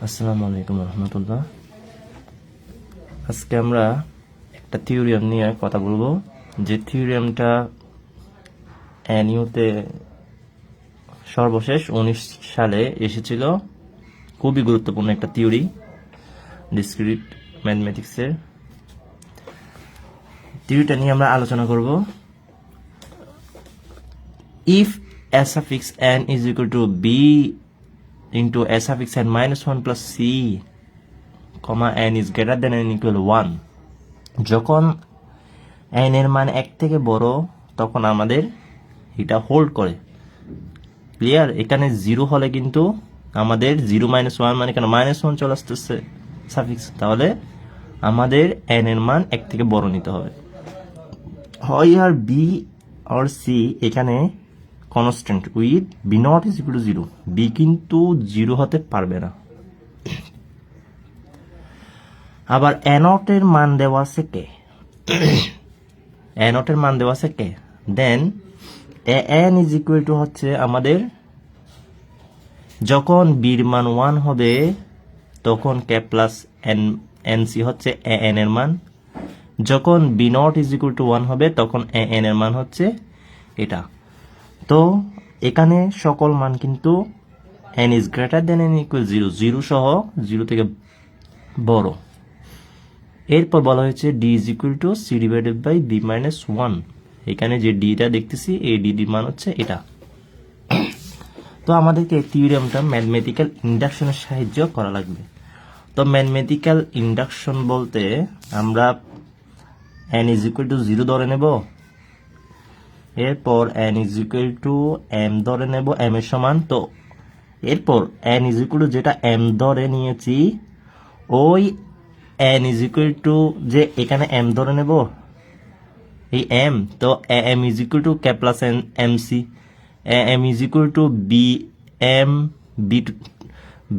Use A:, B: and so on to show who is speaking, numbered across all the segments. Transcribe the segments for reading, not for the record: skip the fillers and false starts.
A: আসসালামু আলাইকুম রহমতুল্লাহ। আজকে আমরা একটা থিওরিয়াম নিয়ে কথা বলবো, যে থিওরিয়ামটা এনইউতে সর্বশেষ 19 সালে এসেছিল। খুবই গুরুত্বপূর্ণ একটা থিওরি ডিসক্রিট ম্যাথমেটিক্সের। থিওরিটা নিয়ে আমরা আলোচনা করব। If s suffix n is equal to b into s suffix n minus 1 plus c, n is greater than n equal 1, যখন n এর মান 1 থেকে বড় তখন আমাদের এটা হোল্ড করে। ক্লিয়ার? এখানে 0 হলে কিন্তু আমাদের 0 minus 1 মানে এখানে -1 চলে আসতেছে সাফিক্স, তাহলে আমাদের n এর মান 1 থেকে বড় নিতে হবে। হয় আর b or c এখানে constant with b not is equal to 0, b কিন্তু 0 হতে পারবে না। আবার a নট এর মান দেওয়া আছে কে, a নট এর মান দেওয়া আছে কে, দেন an ইজ ইকুয়াল টু হচ্ছে আমাদের যখন b এর মান 1 হবে তখন k প্লাস nc হচ্ছে an এর মান, যখন b not is equal to 1 হবে তখন an এর মান হচ্ছে এটা। তো এখানে সকল মান কিন্তু n is greater than n equal 0, 0 সহ 0 থেকে বড়। এরপর বলা হয়েছে d is equal to c divided by b minus 1। এখানে যে ডিটা দেখতেছি এই ডির মান হচ্ছে এটা। তো আমাদেরকে এই থিওরেমটা ম্যাথমেটিক্যাল ইন্ডাকশনের সাহায্য করা লাগবে। তো ম্যাথমেটিক্যাল ইন্ডাকশন বলতে আমরা n ইজ ইকুয়াল টু 0 ধরে নেব, এরপর n is equal two m ধরে নেব, m এর সমান। তো এরপর n ইজ ইকুয়াল টু যেটা m ধরে নিয়েছি ওই n ইজ ইকুয়াল টু যে এখানে m ধরে নেব এই m, তো m is equal two k plus mc, m is equal two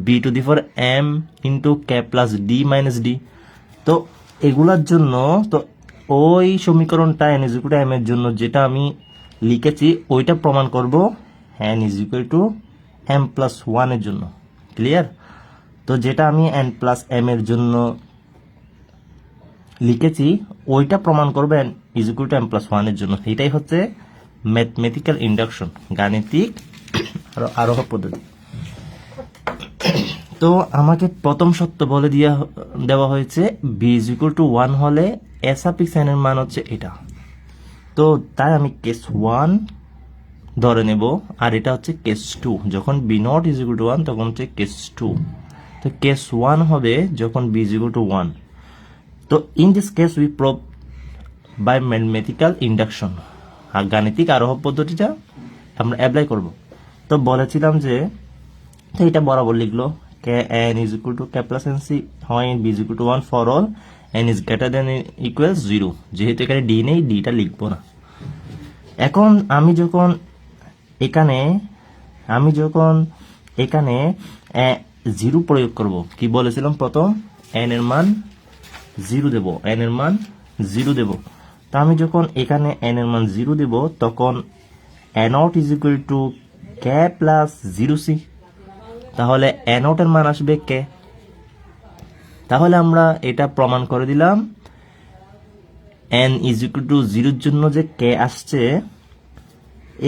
A: b to the for m into k plus d minus d। তো এগুলার জন্য তো ওই সমীকরণটা n is equal two m এর জন্য যেটা আমি লিখেছি ওইটা প্রমাণ করব n is equal two m plus 1 এর জন্য। ক্লিয়ার? তো যেটা আমি n প্লাস m এর জন্য লিখেছি ওইটা প্রমাণ করবে n is equal two m plus 1 এর জন্য। এটাই হচ্ছে ম্যাথমেটিক্যাল ইন্ডাকশন, গাণিতিক আরোহ পদ্ধতি। তো আমাকে প্রথম সত্য বলে দেওয়া হয়েছে b ইজ ইকুয়াল টু 1 হলে s সাফিক্স n এর মান হচ্ছে এটা। তো তাই আমি কেস 1 ধরে নেব, আর এটা হচ্ছে কেস 2। যখন b not is equal to 1 তখন হচ্ছে কেস 2। তো কেস 1 হবে যখন b ইজ ইকুয়াল টু 1। তো in this case we prove by mathematical induction, আর গাণিতিক আরোহ পদ্ধতিটা আমরা অ্যাপ্লাই করব। তো বলেছিলাম যে তো এটা বরাবর লিখলো কে n is equal two k plus nc হয় b is equal to 1 for all n is greater than equals 0। যেহেতু এখানে d নেই, ডিটা লিখবো না। এখন আমি যখন এখানে 0 প্রয়োগ করব, কি বলেছিলাম প্রথম n এর মান 0 দেব, n এর মান 0 দেব। তো আমি যখন এখানে n এর মান 0 দেব তখন a not is equal two k plus 0c, তাহলে a নট এর মান আসবে k। তাহলে আমরা এটা প্রমাণ করে দিলাম n ইজ ইকুয়াল টু 0 এর জন্য যে k আসছে,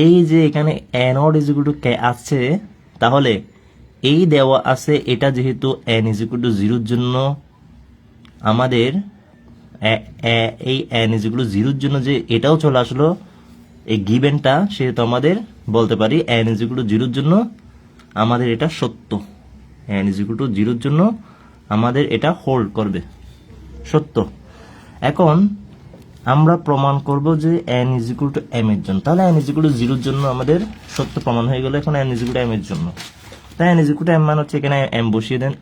A: এই যে এখানে a not is equal two k আসছে, তাহলে এই দেওয়া আছে এটা যেহেতু n ইজ ইকুয়াল টু 0 এর জন্য আমাদের এই n ইজ ইকুয়াল টু 0 এর জন্য যে এটাও চলে আসলো এই গিভেনটা, সেহেতু আমাদের বলতে পারি n ইজ ইকুয়াল টু 0 এর জন্য আমাদের এটা সত্য। n ইজ ইকুয়াল টু 0 এর জন্য আমাদের এটা হোল্ড করবে, সত্য। এখন আমরা প্রমাণ করব যে n is equal two m এর জন্য, তাহলে n ইজ ইকুয়াল টু 0 এর জন্য আমাদের সত্য প্রমাণ হয়ে গেল। এখন n is equal two m এর জন্য, তাই n is equal two m মান হচ্ছে এখানে m বসিয়ে দেন,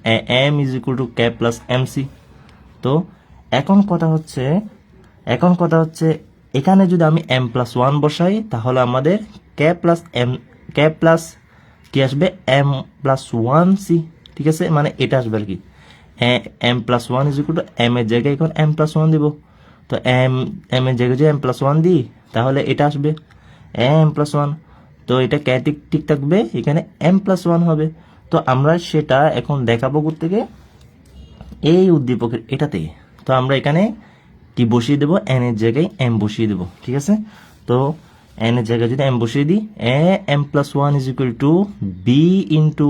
A: m is equal two k plus mc। তো এখন কথা হচ্ছে এখানে যদি আমি m প্লাস 1 বসাই তাহলে আমাদের k প্লাস কি আসবে m প্লাস 1c। ঠিক আছে, মানে এটা আসবে আর কি m plus 1 is equal two m এর জায়গায় এখন m প্লাস 1 দিব। তো m এর জায়গায় যদি m প্লাস 1 দিই তাহলে এটা আসবে m প্লাস 1। তো এটা ঠিক থাকবে, এখানে m প্লাস 1 হবে। তো আমরা সেটা এখন দেখাবো থেকে এই উদ্দীপকের এটাতে। তো আমরা এখানে কি বসিয়ে দেবো, এন এর জায়গায় এম বসিয়ে দেবো, ঠিক আছে। তো এন এর জায়গায় যদি এম বসিয়ে দিই, a m plus one is equal to b into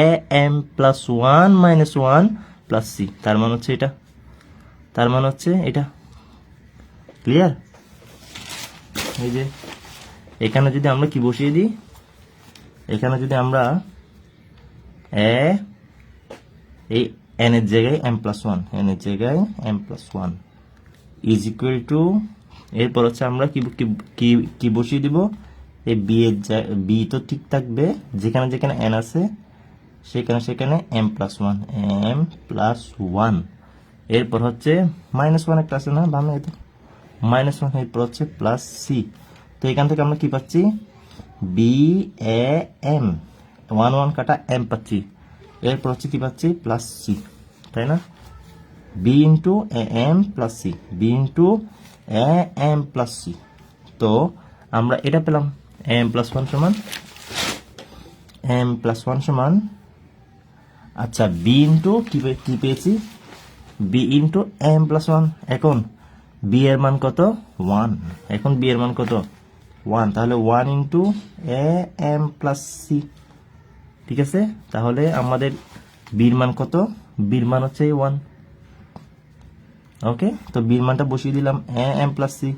A: a m plus one minus one plus c. তার মানে হচ্ছে এটা, তার মানে হচ্ছে এটা। ক্লিয়ার? এই যে এখানে যদি আমরা কি বসিয়ে দিই, এখানে যদি আমরা এই এন এর জায়গায় এম প্লাস ওয়ান, এন এর জায়গায় m plus one is equal to, এরপর হচ্ছে আমরা কি কি কি বসিয়ে দিব, এই বি এর বি তো ঠিক থাকবে, যেখানে যেখানে এন আছে সেখানে সেখানে m plus one, m plus one. এরপর হচ্ছে মাইনাস ওয়ান একটা আছে না বামে, তো মাইনাস ওয়ান, এরপর হচ্ছে প্লাস সি। তো এখান থেকে আমরা কি পাচ্ছি, b a m, one one কাটা এম পাচ্ছি, এরপর হচ্ছে কি পাচ্ছি প্লাস সি, তাই না? B into a m plus c, b into a m plus c. তো আমরা এটা পেলাম, এম প্লাস ওয়ান সমান, এম প্লাস ওয়ান সমান, আচ্ছা বি ইন্টু কি পেয়েছি, b into m plus one. এখন বি এর মান কত, ওয়ান, এখন বি এর মান কত, ওয়ান, তাহলে one into a m plus c, ঠিক আছে। তাহলে আমাদের বির মান কত, বির মান হচ্ছে ওয়ান। ওকে, তো বির মানটা বসিয়ে দিলাম এ এম প্লাস সি,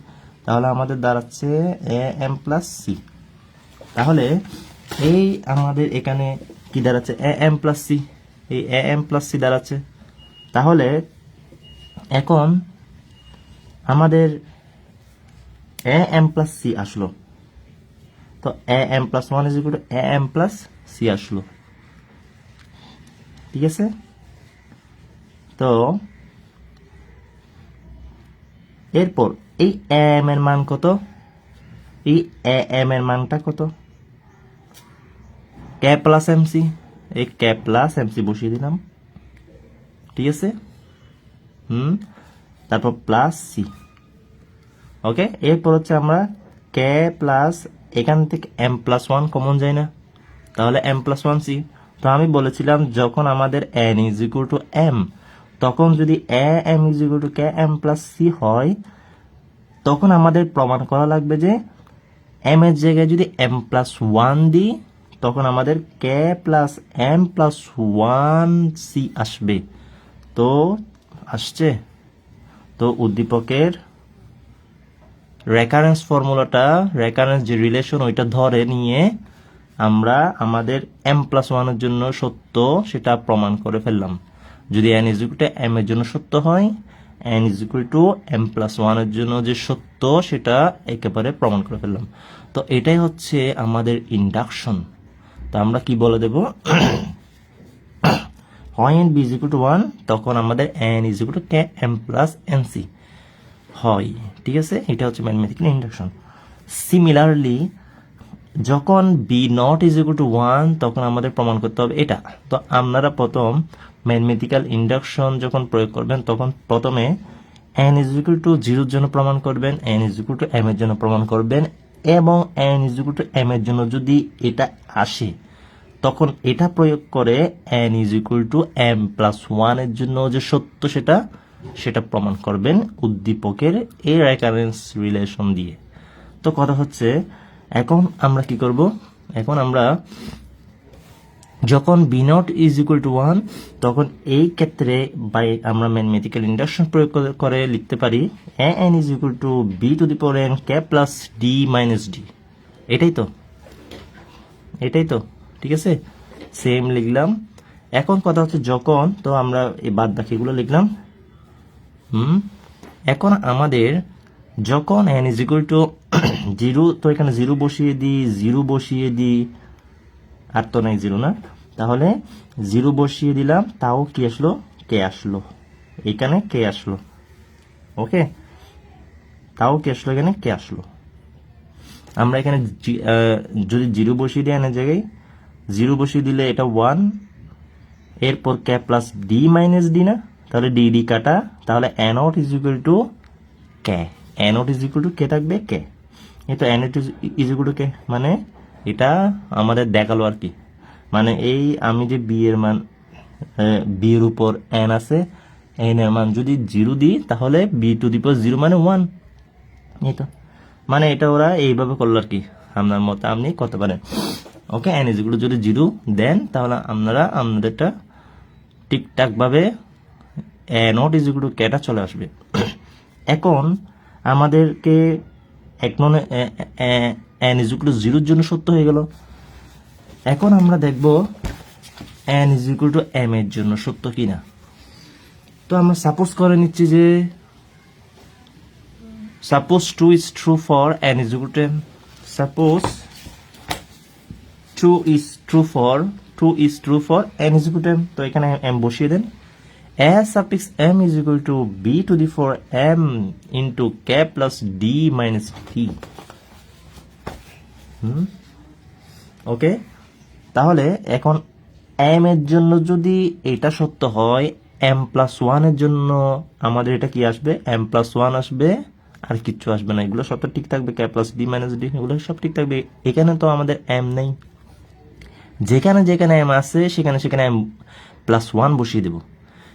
A: তাহলে আমাদের দাঁড়াচ্ছে এ এম প্লাস সি। তাহলে এই আমাদের এখানে কি দাঁড়াচ্ছে, এ এম প্লাস সি, এই এ এম প্লাস সি দাঁড়াচ্ছে। তাহলে এখন আমাদের এ এম প্লাস সি আসলো, তো a m plus one is equal to a m plus c আসলো, ঠিক আছে। তো এরপর এই এম এর মান কত, এই এ এম এর মানটা কত, কে প্লাস এমসি, এই কে প্লাস এমসি বসিয়ে দিলাম, ঠিক আছে। তারপর প্লাস সি। ওকে, এরপর হচ্ছে আমরা কে প্লাস, এখান থেকে এম প্লাস ওয়ান কমন যায় না, তাহলে এম প্লাস ওয়ান সি। তো আমি বলেছিলাম যখন আমাদের n is equal to m, তখন যদি a m is equal to k m plus c হয়, তখন আমাদের প্রমাণ করা লাগবে যে এম এর জায়গায় যদি এম প্লাস ওয়ান দিই, তখন আমাদের K plus M plus one C আসবে। তো আসছে। তো উদ্দীপকের রেকারেন্স ফর্মুলাটা, রেকারেন্স যে রিলেশন ওইটা ধরে নিয়ে আমরা আমাদের এম প্লাস ওয়ানের জন্য সত্য সেটা প্রমাণ করে ফেললাম। যদি n is equal to m এর জন্য সত্য হয়, n is equal to m plus ওয়ানের জন্য যে সত্য সেটা একেবারে প্রমাণ করে ফেললাম। তো এটাই হচ্ছে আমাদের ইন্ডাকশন। তো আমরা কি বলে দেব, হয় n b is equal to one, তখন আমাদের n is equal to k m plus n c হয়, ঠিক আছে। এটা হচ্ছে ম্যাথমেটিক্যাল ইন্ডাকশন। সিমিলারলি যখন b not is equal to one, তখন আমাদের প্রমাণ করতে হবে এটা। তো আপনারা প্রথম ম্যাথমেটিক্যাল ইন্ডাকশন যখন প্রয়োগ করবেন, তখন প্রথমে এন ইজ ইকুয়াল টু জিরোর জন্য প্রমাণ করবেন, n is equal to m এর জন্য প্রমাণ করবেন, এবং n is equal to m এর জন্য যদি এটা আসে, তখন এটা প্রয়োগ করে n is equal to m plus one এর জন্য যে সত্য সেটা প্রমাণ করবেন উদ্দীপকের এই রেকারেন্স রিলেশন দিয়ে। তো কথা হচ্ছে এখন আমরা কি করব, এখন আমরা যখন b not is equal to one, তখন এই ক্ষেত্রে আমরা ম্যাথমেটিক্যাল ইন্ডাকশন প্রয়োগ করে লিখতে পারি a n is equal to b to the power n k plus D minus D. এটাই তো ঠিক আছে, সেম লিখলাম। এখন কথা হচ্ছে যখন, তো আমরা এই বাদ বাকিগুলো লিখলাম। এখন আমাদের যখন N is equal two zero, তো এখানে জিরো বসিয়ে দিই, আর তো নাই জিরো না, তাহলে জিরো বসিয়ে দিলাম, তাও কি আসলো, কে আসলো, এখানে কে আসলো। ওকে, তাও কি আসলো, এখানে কে আসলো। আমরা এখানে যদি জিরো বসিয়ে দিই এনের জায়গায়, জিরো বসিয়ে দিলে এটা ওয়ান, এরপর K plus D minus D না, তাহলে ডি ডি কাটা, তাহলে N out is equal to K, N out is equal to K থাকবে কে, এই তো N out is equal to K, মানে এটা আমাদের দেখালো আর কি। মানে এই আমি যে বি এর মান বি এর উপর এন আছে, এন এর মান যদি 0 দিই তাহলে বি টু দি পাওয়ার 0 মানে 1। এই তো মানে এটা ওরা এইভাবে করলো আর কি, আপনার মতে আপনি করতে পারেন। ওকে, এন ইজ ইকুয়াল টু যদি 0 দেন তাহলে আপনারা আপনাদেরটা ঠিকঠাক ভাবে নট ইজ ইকুয়াল টু কেটা চলে আসবে। এখন আমাদেরকে এক ননে এন ইজ ইকুয়াল টু 0 জন্য সত্য হয়ে গেল। এখন আমরা দেখব n is equal to m এর জন্য সত্য কিনা। তো আমরা সাপোজ করে নিচ্ছি যে suppose 2 is true for n is equal to m. Suppose 2 is true for n is equal to m. তো এখানে m বসিয়ে দেন। a suffix m is equal to b to the 4 m into k plus d minus t. ওকে, তাহলে এখন m এর জন্য যদি এটা সত্য হয়, m plus 1 এর জন্য আমাদের এটা কি আসবে, m plus 1 আসবে, আর কিচ্ছু আসবে না। এগুলো সব ঠিক থাকবে, k plus D minus D এগুলো সব ঠিক থাকবে। এখানে তো আমাদের m নেই, যেখানে যেখানে m আছে সেখানে সেখানে m প্লাস 1 বসিয়ে দেব।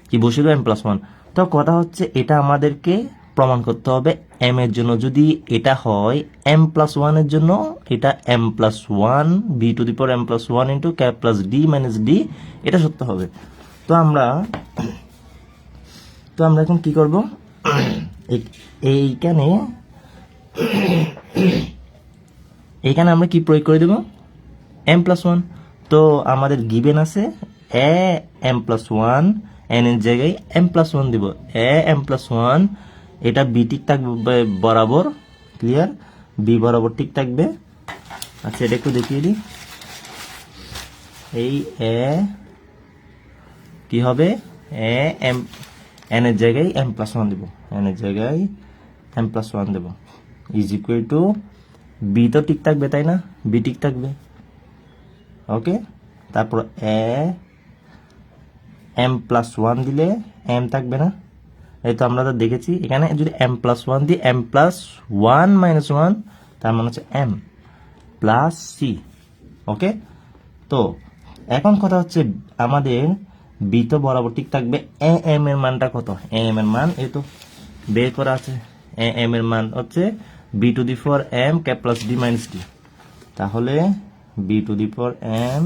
A: কি বসিয়ে দেবো, m প্লাস 1। তো কথা হচ্ছে এটা আমাদেরকে প্রমাণ করতে হবে m এর জন্য যদি এটা হয়, m প্লাস 1 এর জন্য এটা m plus 1 b to the power m plus 1 into k plus D minus d, এটা সত্য হবে। তো আমরা এখন কি করব, এইখানে আমরা কি প্রয়োগ করে দেব, m প্লাস 1। তো আমাদের গিভেন আছে এ m প্লাস 1, n এর জায়গায় m প্লাস 1 দিব, এ m প্লাস 1, এটা বি ঠিক থাকবে বরাবর, ক্লিয়ার, বি বরাবর ঠিক থাকবে। আচ্ছা এটা একটু দেখিয়ে দিই, এই এ কি হবে, এ m n এর জায়গায় m প্লাস 1 দেব, n এর জায়গায় m প্লাস 1 দেব, ইজ ইকুয়াল টু বি তো ঠিক থাকবে তাই না, বি ঠিক থাকবে। ওকে, তারপর এ m প্লাস 1 দিলে m থাকবে না, এই তো আমরা তো দেখেছি এখানে যদি m প্লাস 1 দিই, m প্লাস 1 মাইনাস 1 তার মানে হচ্ছে m প্লাস সি। ওকে, তো এখন কথা হচ্ছে আমাদের বি তো বরাবর ঠিক থাকবে, এ এম এর মানটা কত, এ এম এর মান এই তো বের করা আছে, এ এম এর মান হচ্ছে B to the power M K plus D minus D. তাহলে B to the power M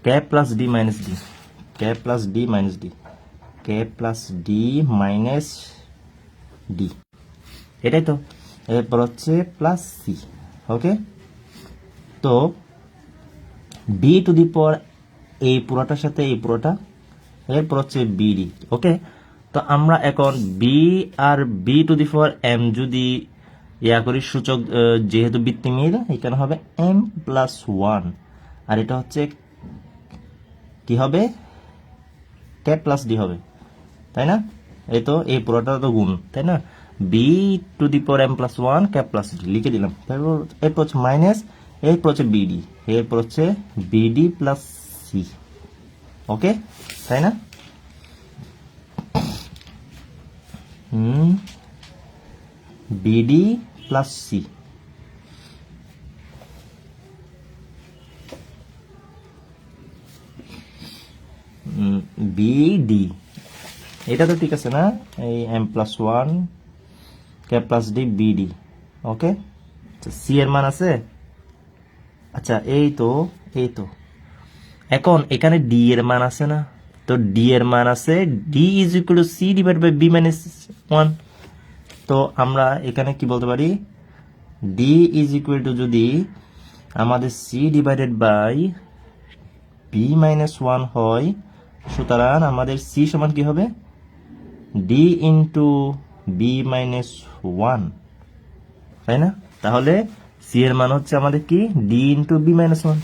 A: K plus D minus D, K plus D minus D, K plus D minus D, এটাই তো। এরপর হচ্ছে plus C. ওকে, তো B to the পাওয়ার এই পুরোটার সাথে এই পুরোটা, এরপর হচ্ছে বিডি। ওকে, তো আমরা এখন বি আর b to the power m যদি ইয়া করি, সূচক যেহেতু বৃত্তিমিল, এখানে হবে এম প্লাস 1, আর এটা হচ্ছে কি হবে, কে প্লাস ডি হবে, তাই না। এই তো এই পুরোটা তো গুণ, তাই না, b to the power m plus 1 k plus d লিখে দিলাম। তারপর এরপর হচ্ছে মাইনাস, এরপর হচ্ছে বিডি, এরপর হচ্ছে বিডি প্লাস সি। ওকে, তাই না, বিডি প্লাস সি। বিডি এটা তো ঠিক আছে না, এই M plus 1 k plus D BD. ওকে, সি এর মান আছে, আচ্ছা এই তো এখন এখানে ডি এর মান আছে না, তো ডি এর মান আছে d is equal to c divide by b minus 1। তো আমরা এখানে কি বলতে পারি, ডি ইজ ইকুয়াল টু যদি আমাদের c divided by b minus 1 হয়, সুতরাং আমাদের সি সমান কি হবে, ডি ইন্টু বি মাইনাস 1, তাই না। তাহলে সি এর মান হচ্ছে আমাদের কি, ডি ইন্টু বি মাইনাস 1।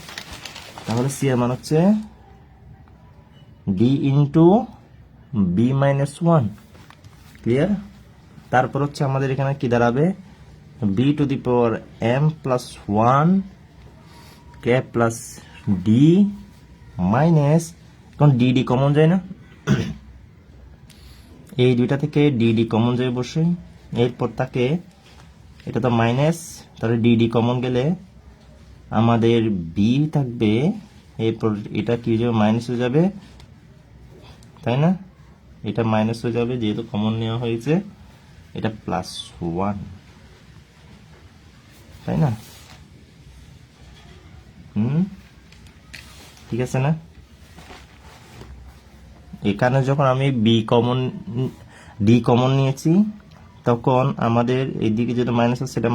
A: তাহলে সি এর মান হচ্ছে d into b minus 1, clear. তারপর হচ্ছে আমাদের এখানে কি দাঁড়াবে, b to the power m plus 1 k plus D minus, এখন ডিডি কমন যায় না, এই দুইটা থেকে ডিডি কমন যায় বসে, এরপর তাকে এটা তো মাইনাস, তাহলে ডিডি কমন গেলে আমাদের বি থাকবে এটা কি যাবে, মাইনাস হয়ে যাবে, তাই না? এটা মাইনাস হয়ে যাবে যেহেতু কমন নেওয়া হয়েছে, এটা +1, তাই না? ঠিক আছে না? এখানে যখন আমি ডি কমন নিয়েছি, তখন আমাদের এইদিকে যেটা মাইনাস আছে সেটা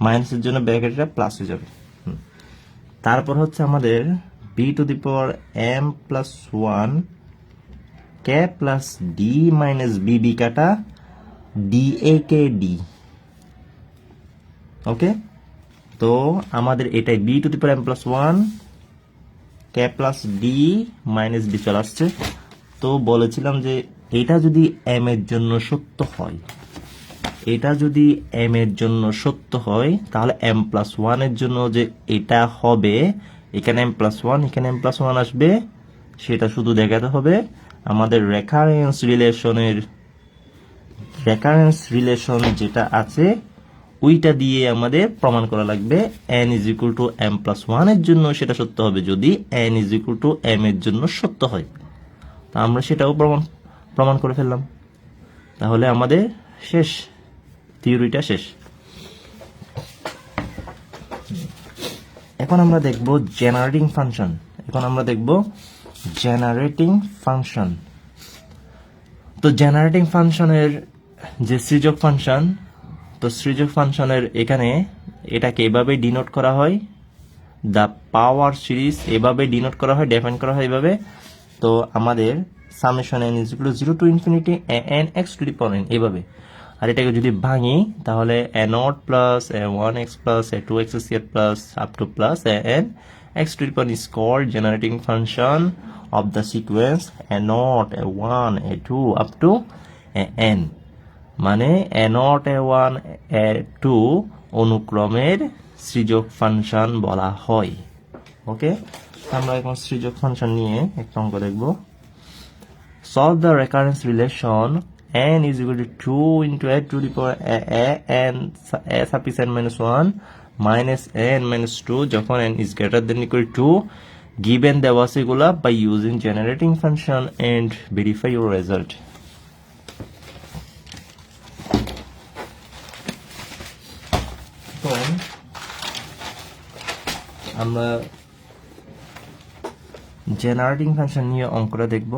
A: মাইনাসের জন্য ব্র্যাকেটটা প্লাস হয়ে যাবে। তারপর হচ্ছে আমাদের b⁴m+1 k plus D minus b কাটা d a k d. Okay, তো আমাদের এটাই b⁴m+1 k plus D minus d চলে আসছে। তো বলেছিলাম যে এটা যদি m এর জন্য সত্য হয়, তাহলে m+1 এর জন্য যে এটা হবে, এখানে m+1 এখানে m+1 আসবে, সেটা শুধু দেখাতে হবে। আমাদের রেকারেন্স রিলেশন যেটা আছে ওইটা দিয়ে আমাদের প্রমাণ করা লাগবে n = m+1 এর জন্য সেটা সত্য হবে যদি n = m এর জন্য সত্য হয়। তা আমরা সেটাও প্রমাণ করে ফেললাম। তাহলে আমাদের শেষ, থিওরিটা শেষ। এখন আমরা দেখব জেনারেটিং ফাংশন। তো জেনারেটিং ফাংশনের যে সৃজক ফাংশন, তো সৃজক ফাংশনের এখানে এটাকে এভাবে ডিনোট করা হয়, দ্য পাওয়ার সিরিজ এভাবে ডিনোট করা হয়, ডিফাইন করা হয় এভাবে। তো আমাদের summation n = 0 to infinity an x⁴n এভাবে। আর এটাকে যদি ভাঙি তাহলে a0 plus a1x plus a2x² plus up to plus an x⁴n is called generating function of the sequence a0 a1 a2 up to an, মানে a0 a1 a2 অনুক্রমের সৃজক ফাংশন বলা হয়। ওকে, আমরা এখন সৃজক ফাংশন নিয়ে একটা অঙ্ক দেখব। Solve the recurrence relation n = 2 × a⁴n minus n-2 যখন n is greater than equal to given দেওয়া আছে এগুলা by using generating function and verify your result. আমরা জেনারেটিং ফাংশন নিয়ে অঙ্কটা দেখব।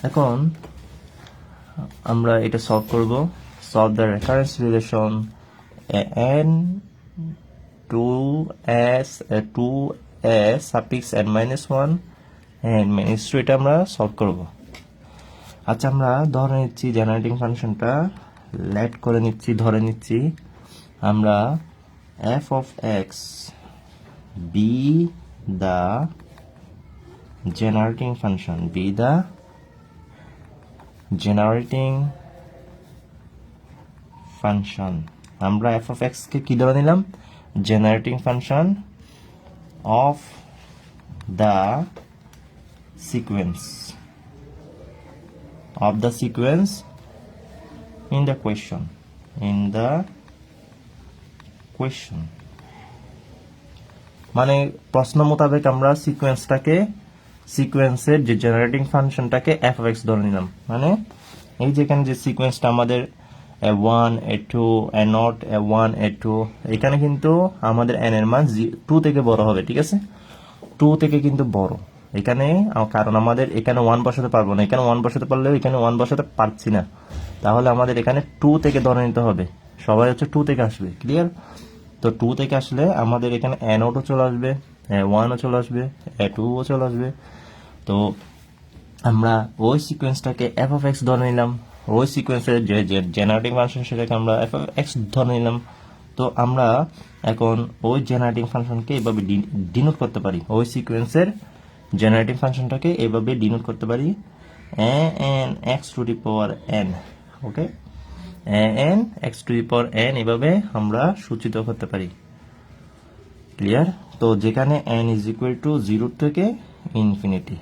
A: এখন আমরা এটা সলভ করব। Solve the recurrence relation n 2s n-1 n-2 এটা আমরা সলভ করব। আচ্ছা, আমরা ধরে নিচ্ছি জেনারেটিং ফাংশনটা লেট করে নিচ্ছি, ধরে নিচ্ছি আমরা f of x be the generating function, আমরা f of x কে কি ধরে নিলাম? Generating function of the sequence in the question, মানে প্রশ্ন মোতাবেক আমরা সিকোয়েন্সের যে জেনারেটিং ফাংশনটাকে f of x ধরে নিলাম। মানে এই যেখানে যে সিকোয়েন্সটা আমাদের a1 a2 a0 a1 a2, এখানে কিন্তু আমাদের n এর মান 2 থেকে বড় হবে, ঠিক আছে? 2 থেকে কিন্তু বড় এখানে, কারণ আমাদের এখানে 1 বসাতে পারবো না, এখানে 1 বসাতে পারলেও এখানে 1 বসাতে পারছি না, তাহলে আমাদের এখানে 2 থেকে ধরে নিতে হবে। সবাই হচ্ছে 2 থেকে আসবে, ক্লিয়ার? তো 2 থেকে আসলে আমাদের এখানে a0 চলে আসবে, a1 চলে আসবে, a2 চলে আসবে। তো আমরা ওই সিকোয়েন্সটাকে f of x ধরে নিলাম, ওই সিকোয়েন্সের যে জেনারেটিং ফাংশন সেটাকে আমরা f of x ধরে নিলাম। তো আমরা এখন ওই জেনারেটিং ফাংশনকে এভাবে ডিনোট করতে পারি, ওই সিকোয়েন্সের জেনারেটিং ফাংশনটাকে এভাবে ডিনোট করতে পারি a N x to the power N, okay, A N x to the power N, এভাবে আমরা সূচিত করতে পারি। ক্লিয়ার? তো যেখানে এন ইজ ইকুয়াল টু 0 থেকে ইনফিনিটি,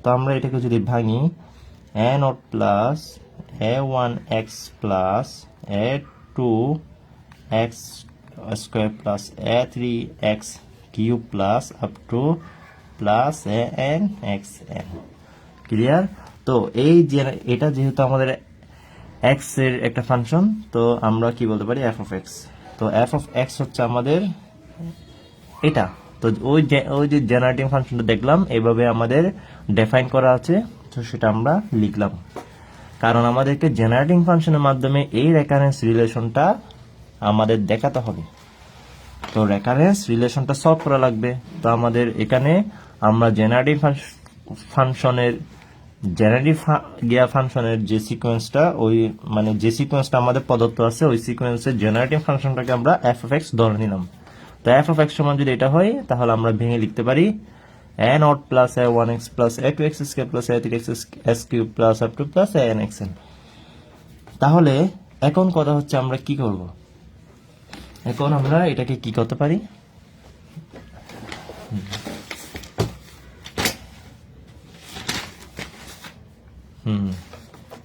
A: তো আমরা এটাকে যদি ভাঙি, A naught plus A one X plus A two X square plus A three X cube plus up to plus A N X N. Clear? তো এই যে এটা যেহেতু আমাদের এক্স এর একটা ফাংশন, তো আমরা কি বলতে পারি, এফ অফ এক্স। তো এফ অফ এক্স হচ্ছে আমাদের এটা। তো ওই যে জেনারেটিং ফাংশনটা দেখলাম, এভাবে আমাদের ডিফাইন করা আছে, তো সেটা আমরা লিখলাম, কারণ আমাদেরকে জেনারেটিং ফাংশনের মাধ্যমে এই রেকারেন্স রিলেশনটা আমাদের দেখাতে হবে। তো রেকারেন্স রিলেশনটা সলভ করা লাগবে। তো আমাদের এখানে আমরা জেনারেটিভ ফাংশনের যে সিকোয়েন্সটা, ওই মানে যে সিকোয়েন্সটা আমাদের প্রদত্ত আছে, ওই সিকোয়েন্সের জেনারেটিভ ফাংশনটাকে আমরা এফ অফ এক্স ধরে নিলাম। তো এফ অফ এক্স সমান যদি এটা হয়, তাহলে আমরা ভেঙে লিখতে পারি A naught plus A one X plus A two X square plus A three X S cube plus up to plus A N X N. তাহলে এখন কথা হচ্ছে আমরা কি করব, এখন আমরা এটাকে কি করতে পারি,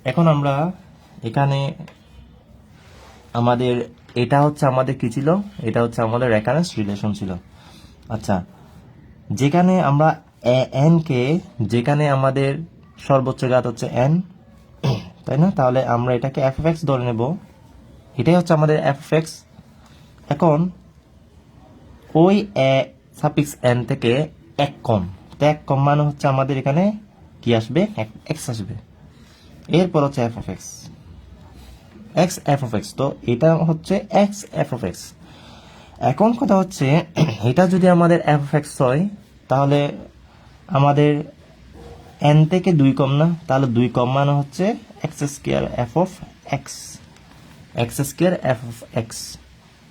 A: এখন আমরা এখানে আমাদের এটা হচ্ছে আমাদের কি ছিল, এটা হচ্ছে আমাদের রেকারেন্স রিলেশন ছিল। আচ্ছা, যেখানে আমরা এন কে, যেখানে আমাদের সর্বোচ্চ ঘাত হচ্ছে এন, তাই না, তাহলে আমরা এটাকে এফ অফ এক্স ধরে নেব, এটাই হচ্ছে আমাদের এফ অফ এক্স। এখন ওই সাফিক্স এন থেকে এক কম, তো এক কম মানে হচ্ছে আমাদের এখানে কি আসবে, এক্স আসবে। এরপর হচ্ছে F of X, X F of x, তো এটা হচ্ছে এক্স এফ অফ এক্স। এখন কথা হচ্ছে এটা যদি আমাদের এফ অফ এক্স হয়, তাহলে আমাদের এন থেকে 2 কম না, তাহলে 2 কম মানে হচ্ছে x square F of X, x square F of x.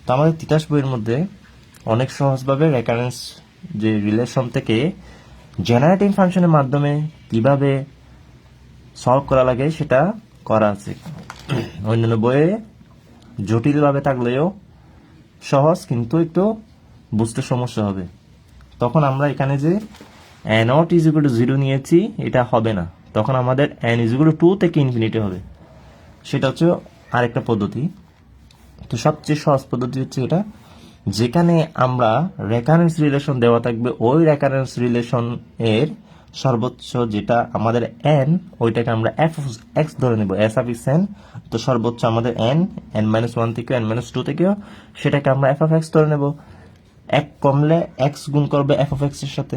A: তো আমাদের তিতাস বইয়ের মধ্যে অনেক সহজভাবে রেকারেন্স যে রিলেশন থেকে জেনারেটিং ফাংশনের মাধ্যমে কিভাবে সলভ করা লাগে সেটা করা আছে। অন্যান্য বইয়ে জটিলভাবে থাকলেও সহজ, কিন্তু একটু বুঝতে সমস্যা হবে। তখন আমরা এখানে যে এ নট ইজ ইকুয়াল টু 0 নিয়েছি, এটা হবে না, তখন আমাদের এন ইজ ইকুয়াল টু 2 থেকে ইনফিনিটি হবে। সেটা হচ্ছে আরেকটা পদ্ধতি। তো সবচেয়ে সহজ পদ্ধতি হচ্ছে এটা, যেখানে আমরা রেকারেন্স রিলেশন দেওয়া থাকবে, ওই রেকারেন্স রিলেশন এর সর্বোচ্চ যেটা আমাদের এন, ওইটাকে আমরা এফ অফ এক্স ধরে নেব, এস অফ এক্স এন। তো সর্বোচ্চ আমাদের এন, এন মাইনাস 1 থেকে এন মাইনাস 2 থেকেও, সেটাকে আমরা এফ অফ এক্স ধরে নেব। এক কমলে এক্স গুণ করবে এফ অফ এক্স এর সাথে,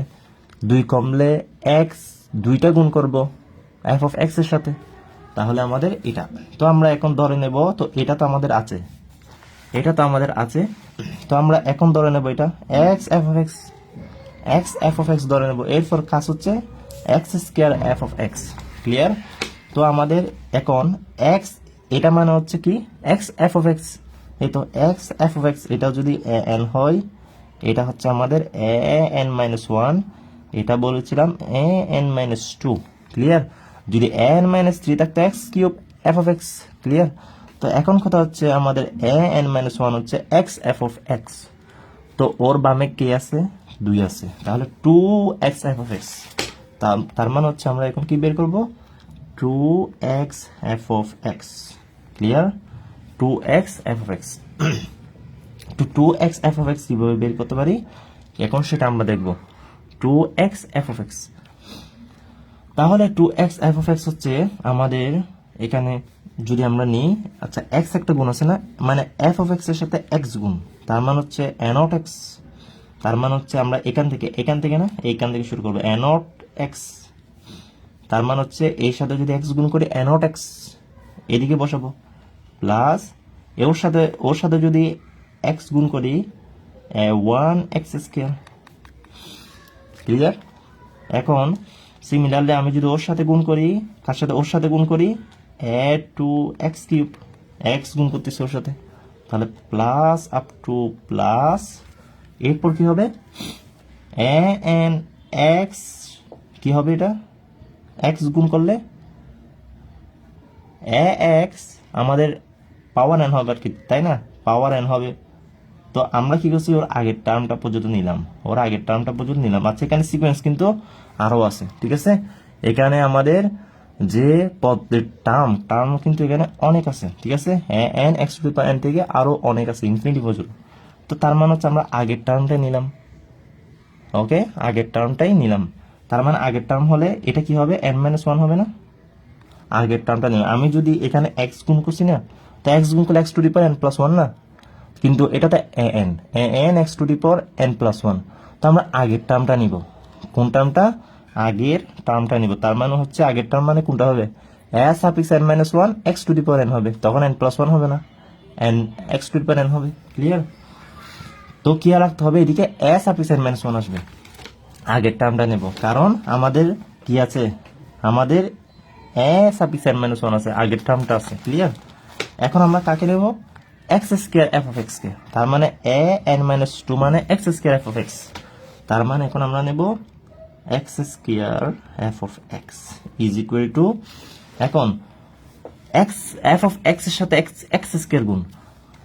A: 2 কমলে এক্স 2টা গুণ করব এফ অফ এক্স এর সাথে, তাহলে আমাদের এটা। তো আমরা এখন ধরে নেব, তো এটা তো আমাদের আছে, এটা তো আমাদের আছে, তো আমরা এখন ধরে নেব এটা x F of X, X F of x ধরে নেব। এরপর কাজ হচ্ছে x square F of x. Clear? তো আমাদের এখন এক্স, এটা মানে হচ্ছে কি, এক্স এফ অফ এক্স। এই তো এক্স এফ অফ এক্স, এটা যদি এ এন হয়, এটা হচ্ছে আমাদের এ এন মাইনাস 1, এটা বলেছিলাম এ এন মাইনাস 2। ক্লিয়ার? যদি এ এন মাইনাস 3 থাকতো x cube F of x. Clear? তো এখন কথা হচ্ছে আমাদের এ এন মাইনাস 1 হচ্ছে এক্স এফ অফ এক্স। তো ওর বামে কে আছে, 2 আছে, তাহলে 2 এক্স এফ অফ এক্স। তার মানে হচ্ছে আমরা এখন কি বের করব, 2 x F of x. Clear? 2 x F of x. তো 2 এক্স এফ অফ এক্স কিভাবে বের করতে পারি এখন সেটা আমরা দেখব। 2 এক্স এফ অফ এক্স, তাহলে 2 এক্স এফ অফ এক্স হচ্ছে আমাদের এখানে যদি আমরা নিই, আচ্ছা এক্স একটা গুণ আছে না, মানে এফ অফ এক্স এর সাথে এক্স গুণ, তার মানে হচ্ছে এ নট এক্স। তার মানে হচ্ছে আমরা এখান থেকে না, এইখান থেকে শুরু করবো, এ নট এক্স। তার মানে হচ্ছে এর সাথে যদি এক্স গুণ করি এ নট এক্স এদিকে বসাবো, প্লাস ওর সাথে যদি এক্স গুণ করি 1 এক্স স্কোয়ার। ক্লিয়ার? এখন সিমিলারলি আমি যদি ওর সাথে গুণ করি, তার সাথে ওর সাথে গুণ করি এ টু এক্স কিউব, এক্স গুণ করতেছি ওর সাথে, তাহলে প্লাস আপ টু প্লাস, এরপর কি হবে এ এন এক্স, কি হবে এটা, এক্স গুণ করলে এ এক্স আমাদের পাওয়ার এন হবে আর কি, তাই না? পাওয়ার এন হবে। তো আমরা কি করছি, ওর আগের টার্মটা পর্যন্ত নিলাম, আচ্ছা এখানে সিকোয়েন্স কিন্তু আরো আছে, ঠিক আছে? এখানে আমাদের যে পদের টার্ম কিন্তু এখানে অনেক আছে, ঠিক আছে? N x to the power N থেকে আরো অনেক আছে ইনফিনিটি পর্যন্ত। তো তার মানে হচ্ছে আমরা আগের টার্মটাই নিলাম, ওকে, আগের টার্মটাই নিলাম। তার মানে আগের টার্ম হলে এটা কি হবে, এন মাইনাস ওয়ান হবে না? আগের টার্মটা নিলাম। আমি যদি এখানে এক্স গুণ করছি না, তো এক্স গুণ করলে x to the power N plus one না, কিন্তু এটাতে N x to the power N plus one. তো আমরা আগের টার্মটা নিব। কোন টার্মটা? আগের টার্মটা নিব। তার মানে হচ্ছে আগের টার্ম মানে কোনটা হবে, S suffix N minus one x to the power N হবে, তখন এন প্লাস ওয়ান হবে না, N x to the power N হবে। ক্লিয়ার? তো কি রাখতে হবে, এদিকে S suffix N minus one আসবে, আগের টার্মটা নেব, কারণ আমাদের কি আছে, আমাদের A suffix N minus one আছে, আগের টার্মটা আছে। ক্লিয়ার? এখন আমরা কাকে নেব, X square F of X কে। তার মানে এ এন মাইনাস টু মানে X square F of x. তার মানে এখন আমরা নেব X square F of x is equal two, এখন এক্স এফ অফ এক্স এর সাথে এক্স স্কোয়ার গুণ,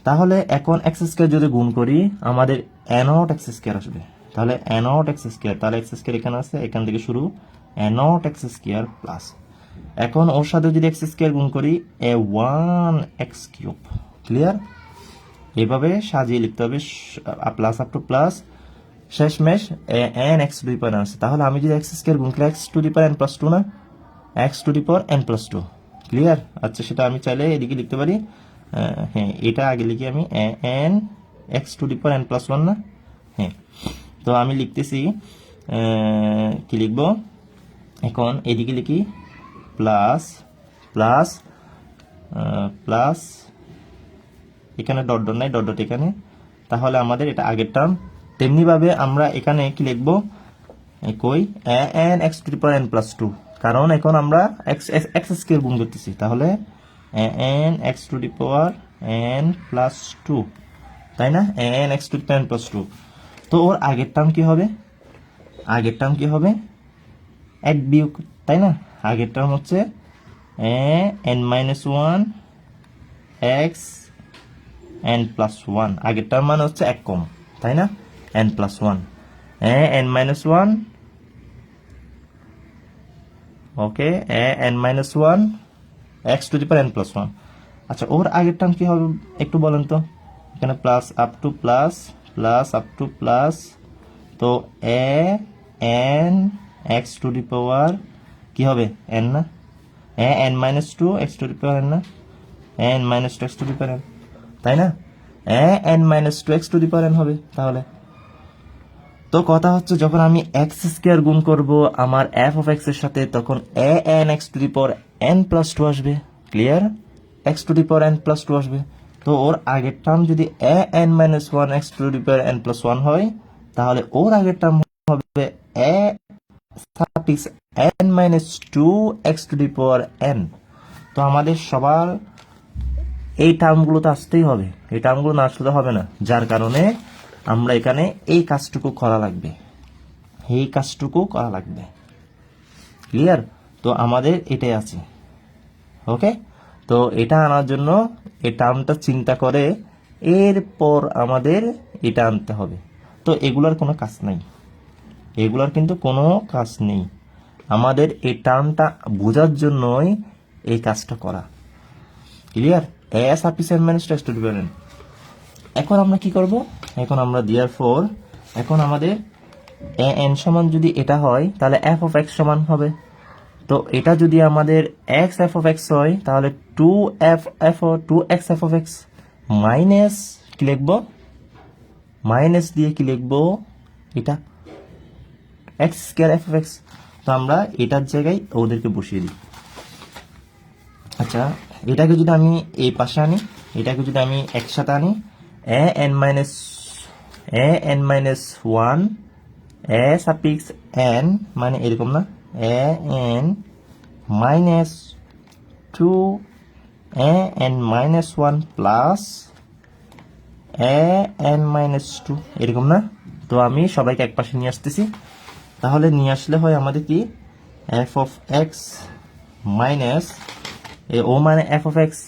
A: তাহলে এখন এক্স স্কোয়ার যদি গুণ করি আমাদের এনট এক্স স্কোয়ার আসবে। তাহলে এনট এক্স স্কোয়ার, তাহলে এক্স স্কোয়ার এখানে আছে, এখান থেকে শুরু, এনট এক্স স্কোয়ার প্লাস, এখন ওর সাথে যদি এক্স স্কোয়ার গুণ করি A one X cube. Clear? এভাবে সাজিয়ে লিখতে হবে, প্লাস আপ টু প্লাস, শেষমেশ N x to the power আছে। তাহলে আমি যদি এক্স স্কোয়ার গুণ করি X to the power N plus two না, X to the power N plus two. Clear? আচ্ছা সেটা আমি চাইলে এদিকে লিখতে পারি, হ্যাঁ এটা আগে লিখি আমি, N x to the power N plus one না, হ্যাঁ। তো আমি লিখতেছি, কি লিখবো এখন, এদিকে লিখি প্লাস প্লাস প্লাস, এখানে ডট ডট নাই, ডট ডট এখানে, তাহলে আমাদের এটা আগের টার্ম। তেমনি ভাবে আমরা এখানে কি লিখবো, কই n x to the power N plus two, কারণ এখন আমরা এক্স স্কোয়ার গুণ করতেছি, তাহলে n x to the power N plus two, তাই না? N x to the power N plus two. তো ওর আগের টার্ম কি হবে, আগের টার্ম কি হবে, এক বিয়োগ, তাই না? আগের টার্ম হচ্ছে N minus one x N plus one, আগের টার্ম মানে হচ্ছে এক কম, তাই না? N plus one, N minus one, okay, N minus one x to the power N plus one. আচ্ছা ওর আগের টার্ম কি হবে একটু বলেন তো, এখানে plus up to plus, plus up to plus, তো N x to the power কি হবে, এন না, N minus two x to the power N না, N minus two x to the power N, তাই না? N minus two x to the power N হবে তাহলে। তো কথা হচ্ছে যখন আমি এক্স স্কোয়ার গুণ করব আমার এফ অফ এক্স এর সাথে, তখন n x to the power N plus two আসবে। Clear? X to the power N plus two আসবে। তো ওর আগের টার্ম যদি n minus one x to the power N plus one হয়, তাহলে ওর আগের টার্ম হবে a suffix N minus two x to the power n. তো আমাদের সবার এই টার্মগুলো তো আসতেই হবে, এই টার্মগুলো না আসলে হবে না, যার কারণে আমরা এখানে এই কাজটুকু করা লাগবে, এই কাজটুকু করা লাগবে। ক্লিয়ার? তো আমাদের এটাই আছে, ওকে। তো এটা আনার জন্য এই টার্মটা চিন্তা করে এরপর আমাদের এটা আনতে হবে। তো এগুলার কোনো কাজ নাই, এগুলার কিন্তু কোনো কাজ নেই, আমাদের এই টার্মটা বোঝার জন্যই এই কাজটা করা। Clear? S sufficient minus x to the power N. এখন আমরা কি করব, এখন আমরা দেয়ারফর এখন আমাদের এন সমান যদি এটা হয় তাহলে এফ অফ এক্স সমান হবে। তো এটা যদি আমাদের এক্স এফ অফ এক্স হয় তাহলে two x F of x minus কি লিখবো, মাইনাস দিয়ে কি লিখবো, এটা x square F of x. তো আমরা এটার জায়গায় ওদেরকে বসিয়ে দিই। আচ্ছা এটাকে যদি আমি এই পাশে আনি, এটাকে যদি আমি একসাথে আনি, n minus one a suffix n মানে এরকম না, N minus two n minus one plus n minus two, এরকম না? তো আমি সবাইকে এক পাশে নিয়ে আসতেছি, তাহলে নিয়ে আসলে হয় আমাদের কি, এফ অফ এক্স মাইনাস এই ও মানে এফ অফ এক্স,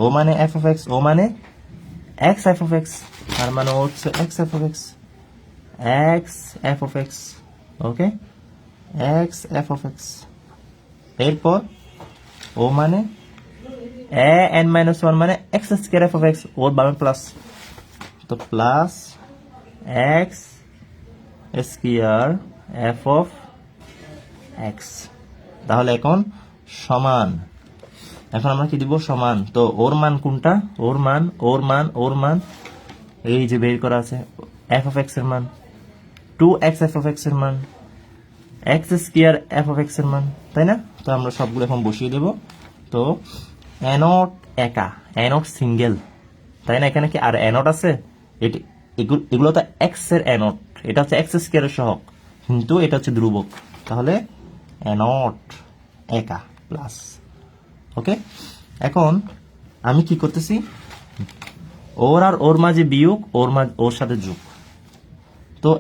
A: ও মানে এফ অফ এক্স, ও মানে এক্স এফ অফ এক্স, তার মানে ও হচ্ছে X F of X, X F of X. Okay, X F of X. এরপর ও মানে এ এন মাইনাস ওয়ান মানে X square F of X, ওর বামে প্লাস, তো plus X square F of X. তাহলে এখন সমান, এখন আমরা কি দিব সমান, তো ওর মান কোনটা, ওর মান ওর মান ওর মান এই যে বের করা আছে, এফ অফ এক্স এর মান 2x এফ অফ এক্স এর মান, x square F of x এর মান, তাই না? তো আমরা সবগুলো এখন বসিয়ে দেব। তো এনট একা, এনট সিঙ্গেল, তাই না? এখানে কি আর এনট আছে? এটি এগুলো তো এক্স এর এনট, এটা হচ্ছে এক্স স্কোয়ারের সহগ, কিন্তু এটা হচ্ছে ধ্রুবক, তাহলে এনট একা প্লাস। ওকে, এখন আমি কি করতেছি, ওর আর ওর মাঝে বিয়োগ, ওর সাথে যোগ। তো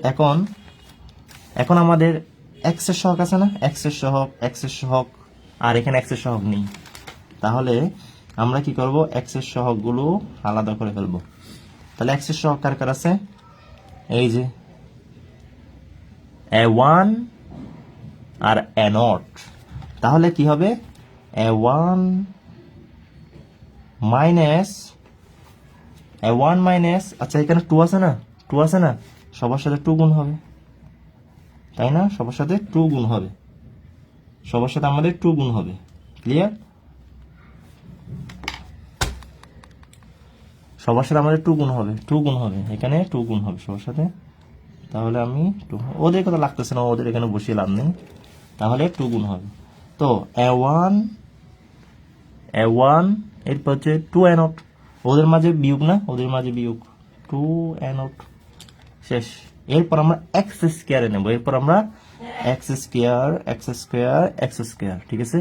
A: এখন আমাদের এক্স এর সহগ আছে না, এক্স এর সহগ, এক্স এর সহগ, আর এখানে এক্স এর সহগ নেই, তাহলে আমরা কি করব, এক্স এর সহগ গুলো আলাদা করে ফেলবো। তাহলে এক্স এর সহগ কার কার আছে, এই যে a1 আর a0, তাহলে কি হবে a1 মাইনাস, আচ্ছা এখানে 2 আছে না, 2 আছে না, সবার সাথে 2 গুণ হবে, তাই না? সবার সাথে 2 গুণ হবে, সবার সাথে আমাদের 2 গুণ হবে, ক্লিয়ার? সবার সাথে আমাদের 2 গুণ হবে, 2 গুণ হবে, এখানে 2 গুণ হবে সবার সাথে, তাহলে আমি 2, ওদের কথা লাগতেছে না, ওদের এখানে বসিয়ে লাভ নেই, তাহলে 2 গুণ হবে। তো a1 এরপর হচ্ছে 2a0, ওদের মাঝে বিয়োগ না, ওদের মাঝে বিয়োগ 2a0, শেষ। এরপর আমরা এক্স স্কোয়ারে নেব, এরপর আমরা এক্স স্কোয়ার, ঠিক আছে?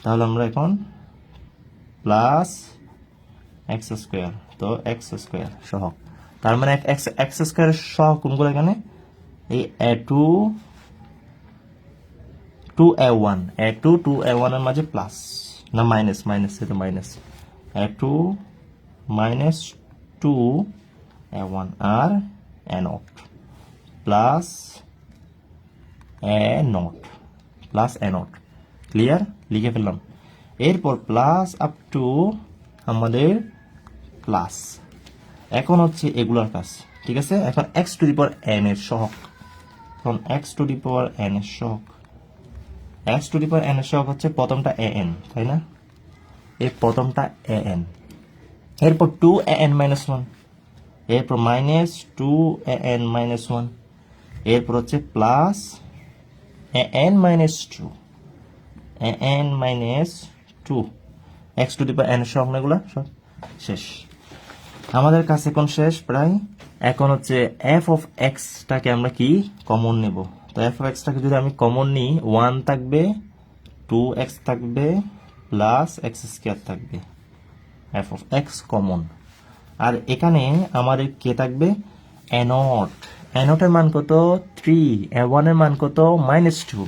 A: তাহলে আমরা এখন প্লাস এক্স স্কোয়ার, তো এক্স স্কোয়ার সহগ, তার মানে এক্স স্কোয়ারের সহগ কোনগুলো এখানে, এই a1 এর মাঝে প্লাস না মাইনাস, এটা মাইনাস, a2 মাইনাস 2a1 আর a0 প্লাস a0, ক্লিয়ার? লিখে ফেললাম। এরপর প্লাস আপ টু আমাদের প্লাস, এখন হচ্ছে এগুলার কাজ, ঠিক আছে? এখন x to the power N এর সহগ, এখন x to the power N এর সহগ, x to the power N এর সহগ হচ্ছে প্রথমটা এ এন, তাই না? এই প্রথমটা এ এন, এরপর 2an মাইনাস 1, এরপর মাইনাস 2an মাইনাস 1, এরপর হচ্ছে plus an minus 2, x to the power N এর সহগ, এগুলো সব শেষ, আমাদের কাছে এখন শেষ প্রায়। এখন হচ্ছে এফ অফ এক্সটাকে আমরা কি কমন নেব, তো এফ অফ এক্সটাকে যদি আমি কমন নিই, 1 থাকবে, 2x থাকবে, প্লাস এক্স স্কোয়ার থাকবে, এফ অফ এক্স কমন। আর এখানে আমাদের কে থাকবে, a0, a0 এর মান কত 3, a1 এর মান কত -2,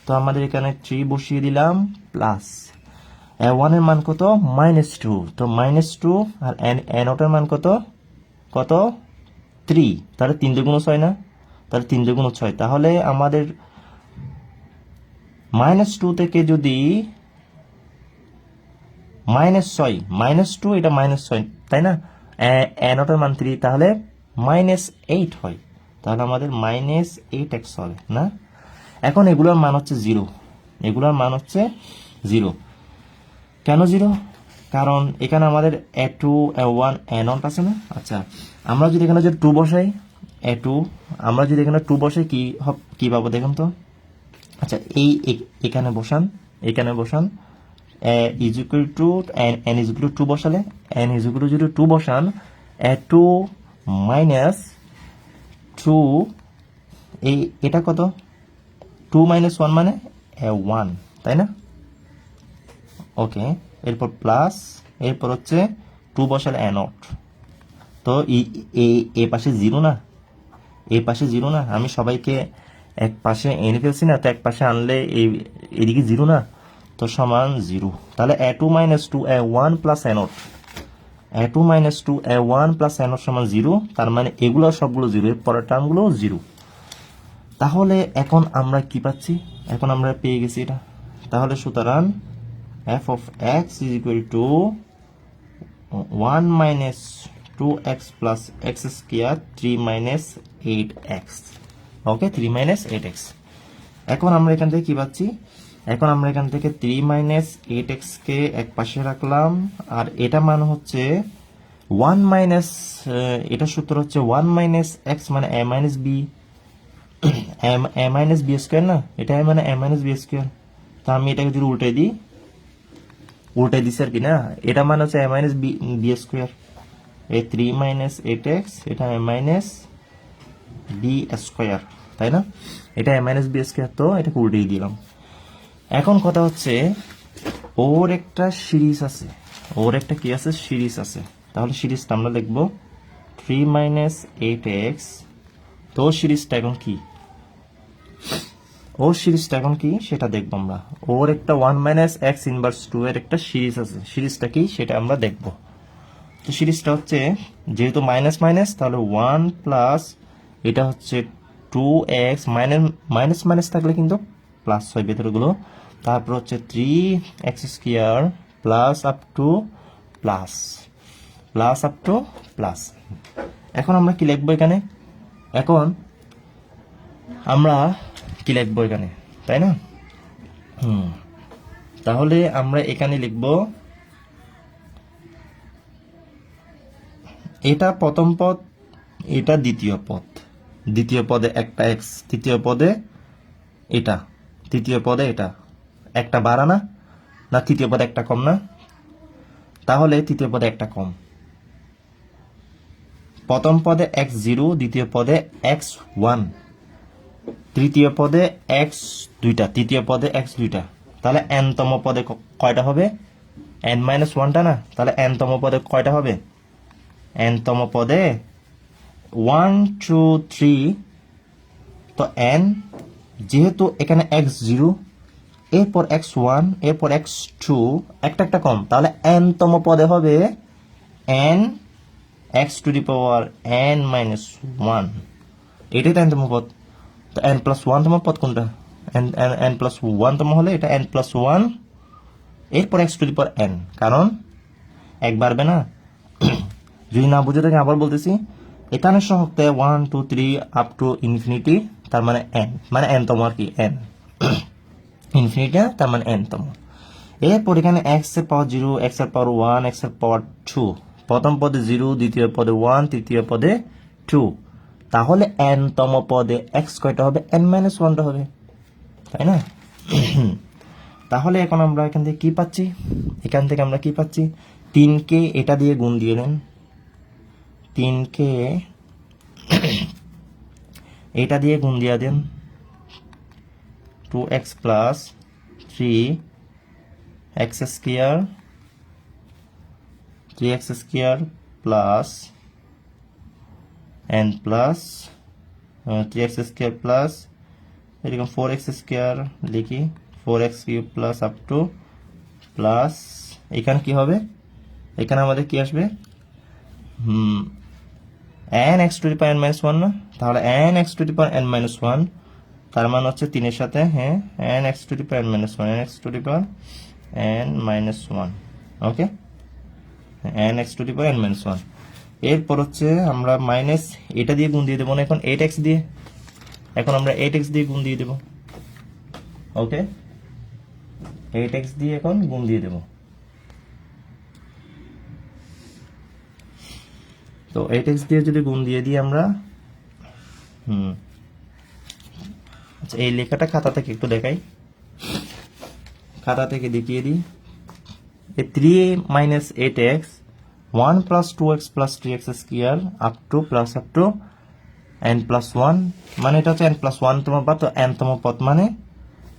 A: তো আমাদের এখানে 3 বসিয়ে দিলাম, প্লাস a1 এর মান কত -2, তো -2, আর a0 এর মান কত 3, তাহলে 3 দুগুণ 6 না, তাহলে 3 দুগুণ 6, তাহলে আমাদের -2 থেকে যদি -2, এটা -6, তাই না? a0 এর মান 3, তাহলে -8 হয়, তাহলে আমাদের -8x হবে না? এখন এগুলোর মান হচ্ছে 0, এগুলোর মান হচ্ছে 0, কেন 0? কারণ এখানে আমাদের a2 a1 a0 আছে না। আচ্ছা, আমরা যদি এখানে যে 2 বসাই, a2 আমরা যদি এখানে 2 বসাই কি পাবো দেখুন তো। আচ্ছা, এখানে বসান, is equal to n is equal to 2 বসালে, n is equal to যদি 2 বসান, a2 মাইনাস 2, এটা কত, 2 মাইনাস 1 মানে a1, তাই না? ওকে, এরপর প্লাস, এরপর হচ্ছে 2 বসালে a0, তো এই পাশে 0 না, এই পাশে 0 না, আমি সবাইকে এক পাশে এনে ফেলছি না, তো এক পাশে আনলে এদিকে 0 না, তো সমান 0। তাহলে a2 minus 2 a1 plus a0, a2 minus 2 a1 plus a0 সমান 0। তার মানে এগুলো সবগুলো 0, এর পরের টার্মগুলো 0। তাহলে এখন আমরা কি পাচ্ছি? এখন আমরা পেয়ে গেছি এটা। তাহলে সুতরাং f of x is equal to 1 minus 2x plus x square 3 minus 8x। Okay, 3 minus 8x। এখন আমরা এখান থেকে কি পাচ্ছি? এখন আমরা এখান থেকে 3 minus 8x কে এক পাশে রাখলাম, আর এটা মান হচ্ছে 1 minus, এটা সূত্র হচ্ছে 1 minus x মানে a minus b, a minus b square না, এটা মানে a minus b স্কয়ার। তা আমি এটাকে যদি উল্টে দিই, উল্টে দিছি আর কি না, এটা মানে হচ্ছে a minus b স্কয়ার। এই 3 minus 8x এটা a minus b স্কয়ার, তাই না? এটা a minus b স্কয়ার, তো এটাকে উল্টেই দিলাম। এখন কথা হচ্ছে ওর একটা সিরিজ আছে, ওর একটা কি আছে? সিরিজ আছে। তাহলে সিরিজটা আমরা লিখব 3 minus 8x। তো সিরিজটা এখন কি? ওর সিরিজটা এখন কি সেটা দেখবো আমরা। ওর একটা 1 minus x ইনভার্স 2 এর একটা সিরিজ আছে, সিরিজটা কি সেটা আমরা দেখব। তো সিরিজটা হচ্ছে, যেহেতু মাইনাস মাইনাস, তাহলে 1 প্লাস এটা হচ্ছে 2x, মাইনাস মাইনাস থাকলে কিন্তু প্লাস হয় ভেতরগুলো। তারপর হচ্ছে 3x square plus up to plus, plus up to plus. এখন আমরা কি লিখবো এখানে? এখন আমরা কি লিখবো এখানে, তাই না? তাহলে আমরা এখানে লিখব, এটা প্রথম পদ, এটা দ্বিতীয় পদ, দ্বিতীয় পদে একটা x, তৃতীয় পদে এটা, তৃতীয় পদে এটা একটা বাড়া না, না তৃতীয় পদে একটা কম না? তাহলে তৃতীয় পদে একটা কম। প্রথম পদে x0, দ্বিতীয় পদে x1, তৃতীয় পদে x দুইটা, তৃতীয় পদে x দুইটা। তাহলে n তম পদে কয়টা হবে? n মাইনাস 1টা না? তাহলে n তম পদে কয়টা হবে? n তম পদে 1 2 3। তো n, যেহেতু এখানে x0, এরপর x1, এরপর x2, একটা একটা কম, তাহলে n তম পদে হবে n x two the power n minus 1। এটাই তো n তম পদ। তো n প্লাস 1 তম পদ কোনটা? n প্লাস 1 তম হলে এটা n প্লাস 1, এরপর x two the power n, কারণ এক বাড়বে না। যদি না বুঝে থাকেন আবার বলতেছি, এখানে সহগতে 1 2 3 আপ টু ইনফিনিটি, তার মানে n, মানে n তম আর কি, n ইনফিনিটি, তার মানে n তম। এরপর এখানে x এর পাওয়ার 0, x এর পাওয়ার 1, x এর পাওয়ার 2, প্রথম পদে 0, দ্বিতীয় পদে 1, তৃতীয় পদে 2। তাহলে n তম পদে x কয়টা হবে? n মাইনাস 1টা হবে, তাই না? তাহলে এখন আমরা এখান থেকে কি পাচ্ছি? এখান থেকে আমরা কি পাচ্ছি? 3কে এটা দিয়ে গুণ দিয়ে দেন, 3কে এটা দিয়ে গুণ দিয়ে দেন, 2x plus 3x square, 3x square plus n plus 3x square plus এরকম 4x স্কয়ার লিখি, 4x cube plus up to plus, এখানে কি হবে? এখানে আমাদের কি আসবে? n x two the power n minus 1 না? তাহলে n x two the power n minus 1, তার মান হচ্ছে 3 এর সাথে, হ্যাঁ, n x two the power n minus 1, n x two the power n minus 1। Okay, n x two the power n minus 1। এরপর হচ্ছে আমরা মাইনাস এটা দিয়ে গুণ দিয়ে দেবো না, এখন 8x দিয়ে, এখন আমরা 8x দিয়ে গুণ দিয়ে দেবো। ওকে, 8x দিয়ে এখন গুণ দিয়ে দেবো। তো 8x দিয়ে যদি গুণ দিয়ে দিই আমরা, আচ্ছা এই লেখাটা খাতা থেকে একটু দেখাই, খাতা থেকে দেখিয়ে দিই। 3 minus 8x 1 plus 2x plus 3x square up to plus up two n plus 1, মানে এটা হচ্ছে n প্লাস 1 তম পদ। তো n তম পদ মানে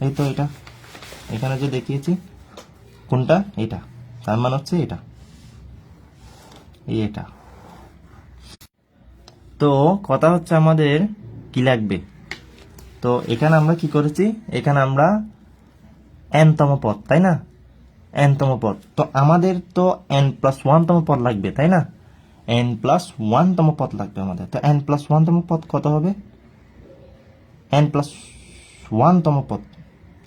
A: এই তো এটা, এখানে যে দেখিয়েছি কোনটা, এটা, তার মানে হচ্ছে এটা, এটা। তো কথা হচ্ছে আমাদের কি লাগবে? তো এখানে আমরা কি করেছি? এখানে আমরা n-তম পদ, তাই না? n-তম পদ, তো আমাদের তো n+1 তম পদ লাগবে, তাই না? n+1 তম পদ লাগবে আমাদের। তো n+1 তম পদ কত হবে? n+1 তম পদ,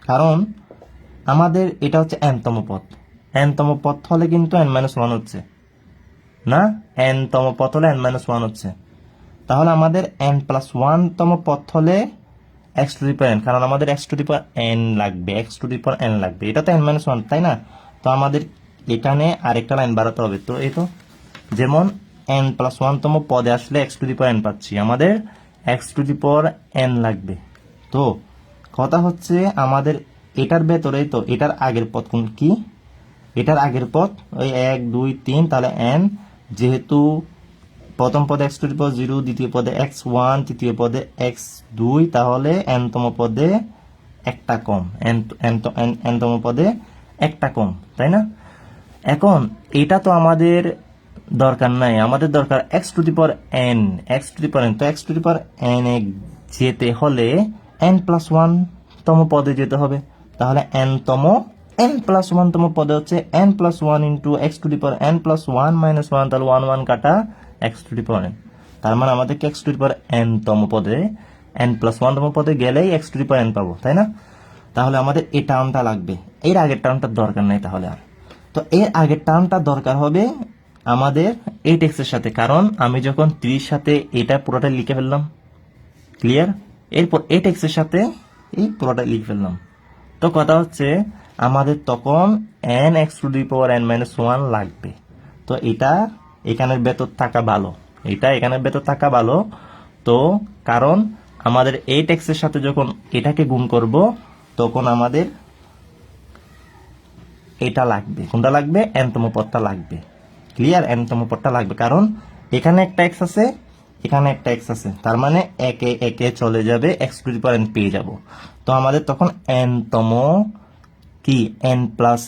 A: কারণ আমাদের এটা হচ্ছে n-তম পদ। n-তম পদ হলে কিন্তু n-1 হচ্ছে না, n-তম পদ হলে n-1 হচ্ছে। তাহলে আমাদের n+1 তম পদ হলে x⁴n, কারণ আমাদের x⁴n লাগবে, x⁴n লাগবে, এটা তো n-1, তাই না? তো আমাদের এখানে আরেকটা লাইন বাড়াতে হবে। তো এই তো যেমন n+1 তম পদে আসলে x⁴n পাচ্ছি, আমাদের x⁴n লাগবে। তো কথা হচ্ছে আমাদের এটার ভেতরেই তো এটার আগের পদ কোন কি? এটার আগের পদ ওই 1 2 3, তাহলে n, যেহেতু প্রথম পদে x⁴0, দ্বিতীয় পদে x1, তৃতীয় পদে x2, তাহলে n-তম পদে একটা কম, n-তম পদে একটা কম, তাই না? এখন এটা তো আমাদের দরকার নাই, আমাদের দরকার x⁴n, x⁴n। তো x⁴n এ যেতে হলে n+1 তম পদে যেতে হবে। তাহলে n+1 তম পদে হচ্ছে n+1 ইন্টু x⁴n+1 - 1, তাহলে 1 1 কাটা x⁴n। তার মানে আমাদেরকে x⁴n-তম পদে n+1 তম পদে গেলেই x⁴n পাবো, তাই না? তাহলে আমাদের এই টার্মটা লাগবে, এর আগের টার্মটার দরকার নেই তাহলে আর। তো এর আগের টার্মটা দরকার হবে আমাদের 8x এর সাথে, কারণ আমি যখন 3 সাথে এটা পুরোটা লিখে ফেললাম, ক্লিয়ার? এরপর 8x এর সাথে এই পুরোটা লিখে ফেললাম। তো কথা হচ্ছে আমাদের তখন n(x⁴n-1) লাগবে। তো এটা এখানের ভেতর থাকা ভালো, এটা এখানের ভেতর থাকা ভালো। তো কারণ আমাদের 8x এর সাথে যখন এটাকে গুণ করব, তখন আমাদের এটা লাগবে, কোনটা লাগবে? n-তম পদটা লাগবে, ক্লিয়ার? n-তম পদটা লাগবে, কারণ এখানে একটা x আছে, এখানে একটা x আছে, তার মানে একে একে চলে যাবে, x⁴n পেয়ে যাব। তো আমাদের তখন n-তম কি n প্লাস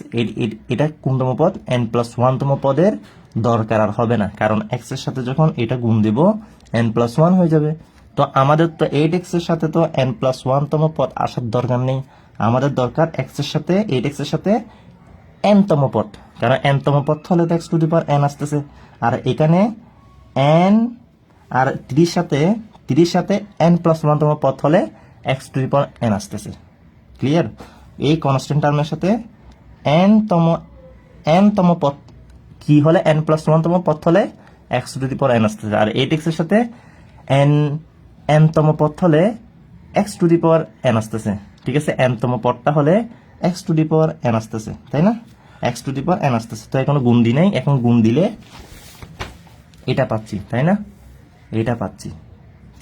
A: এটা কোনতম পদ? n+1 তম পদের দরকার আর হবে না, কারণ x এর সাথে যখন এটা গুণ দেব n+1 হয়ে যাবে। তো আমাদের তো 8x এর সাথে তো n+1 তম পদ আসার দরকার নেই, আমাদের দরকার x এর সাথে 8x এর সাথে n-তম পদ, কারণ n-তম পদ হলে তো x⁴n আসতেছে, আর এখানে n আর 3 সাথে n+1 তম পদ হলে x⁴n আসতেছে, ক্লিয়ার? এই কনস্ট্যান্ট টার্মের সাথে n-তম পদ কি হলে n+1 তম পদ হলে x⁴n আসতেছে, আর 8x এর সাথে n-তম পদ হলে x⁴n আসতেছে, ঠিক আছে? n-তম পদটা হলে x⁴n আসতেছে, তাই না? x⁴n আসতেছে। তো এখনো গুণ দি নাই, এখন গুণ দিলে এটা পাচ্ছি, তাই না? এটা পাচ্ছি।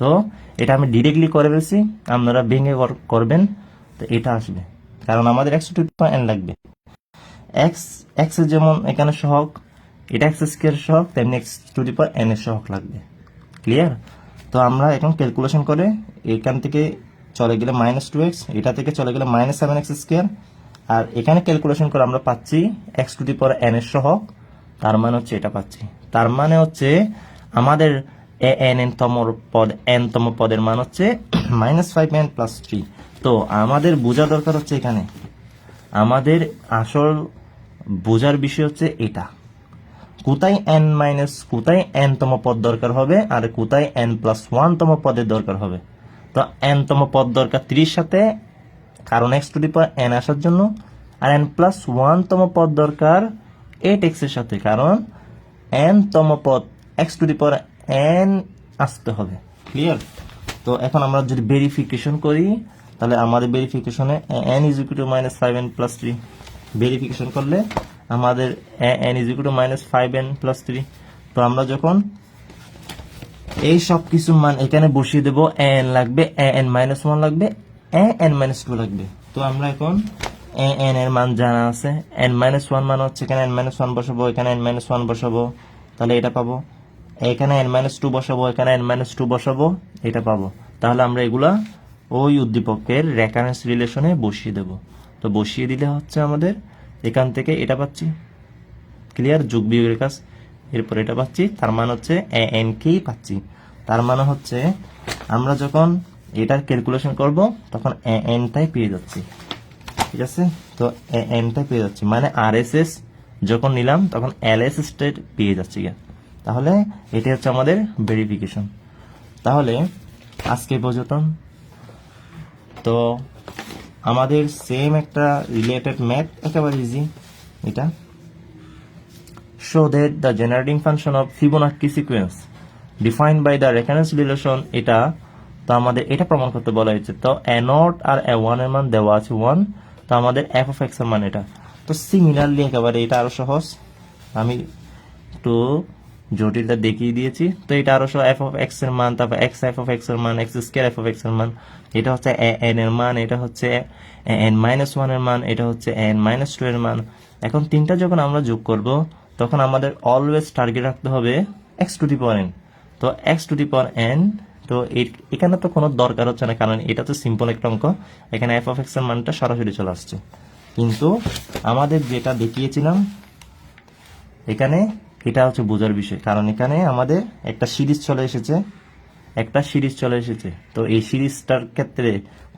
A: তো এটা আমি ডিরেক্টলি করে ফেলছি, আপনারা ভেঙে করবেন, তো এটা আসবে, কারণ আমাদের x⁴n লাগবে। x এর যেমন এখানে সহগ, এটা x² সহগ, তেমনি x⁴n এর সহগ লাগবে, ক্লিয়ার? তো আমরা এখন ক্যালকুলেশন করে এখান থেকে চলে গেলে -2x, এটা থেকে চলে গেলে -7x², আর এখানে ক্যালকুলেশন করে আমরা পাচ্ছি x⁴n এর সহগ, তার মানে হচ্ছে এটা পাচ্ছি। তার মানে হচ্ছে আমাদের n-তম পদের মান হচ্ছে -5n + 3। তো আমাদের বোঝা দরকার হচ্ছে এখানে, আমাদের আসল বোঝার বিষয় হচ্ছে এটা, কোথায় n-তম পদ দরকার হবে আর কোথায় n+1 তম পদের দরকার হবে। তো n-তম পদ দরকার 3 সাথে, কারণ x⁴n আসার জন্য, আর n+1 তম পদ দরকার 8x এর সাথে, কারণ n-তম পদ x⁴n আসতে হবে, ক্লিয়ার? তো এখন আমরা যদি ভেরিফিকেশন করি, তাহলে আমাদের ভেরিফিকেশনে n = -5n + 3 ভেরিফিকেশন করলে আমাদের n = -5n + 3। তো আমরা যখন এই সব কিছু মান এখানে বসিয়ে দেব, n লাগবে, n-1 লাগবে, n-2 লাগবে। তো আমরা এখন n এর মান জানা আছে, n-1 মান হচ্ছে এখানে n-1 বসাবো, এখানে n-1 বসাবো, তাহলে এটা পাবো। এখানে n-2 বসাবো, এখানে n-2 বসাবো, এটা পাবো। তাহলে আমরা এগুলা ওই উদ্দীপকের রেফারেন্স রিলেশনে বসিয়ে দেব। তো বসিয়ে দিলে হচ্ছে আমাদের এখান থেকে এটা পাচ্ছি, ক্লিয়ার? যোগ বিয়োগের কাজ, এরপর এটা পাচ্ছি, তার মানে হচ্ছে n কেই পাচ্ছি। তার মানে হচ্ছে আমরা যখন এটার ক্যালকুলেশন করব, তখন n টাই পেয়ে যাচ্ছি, ঠিক আছে, তো এনটা পেয়ে যাচ্ছি, মানে আরএসএস যখন নিলাম তখন এলএস স্টেট পেয়ে যাচ্ছি গিয়া। তাহলে এটা হচ্ছে আমাদের ভেরিফিকেশন। তাহলে আজকে পর্যন্ত তো আমাদের সেম একটা রিলেটেড ম্যাথ, একেবারে ইজি এটা। Show that the generating function of Fibonacci sequence defined by the reference relation, এটা তো আমাদের এটা প্রমাণ করতে বলা হয়েছে। তো এ নট আর এ ওয়ান এর মান দেওয়া আছে 1, তো আমাদের এফ অফ এক্স এর মান এটা। তো সিমিলারলি একেবারে এটা আরো সহজ, আমি একটু জটিলটা দেখিয়ে দিয়েছি। তো এটা আরো সহজ, এফ অফ এক্স এর মান, তারপর এক্স এফ অফ এক্স এর মান, x square F of x এর মান, এটা হচ্ছে এন এর মান, এটা হচ্ছে এন মাইনাস 1 এর মান, এটা হচ্ছে এন মাইনাস 2 এর মান। এখন তিনটা যখন আমরা যোগ করব তখন আমাদের অলওয়েজ টার্গেট রাখতে হবে x to the power n. তো x to the power n, তো এখানে তো কোনো দরকার হচ্ছে না, কারণ এটা তো সিম্পল একটা অঙ্ক, এখানে এফ অফ এক্স এর মানটা সরাসরি চলে আসছে। কিন্তু আমাদের যেটা দেখিয়েছিলাম এখানে, এটা হচ্ছে বোঝার বিষয়, কারণ এখানে আমাদের একটা সিরিজ চলে এসেছে। তো এই সিরিজটার ক্ষেত্রে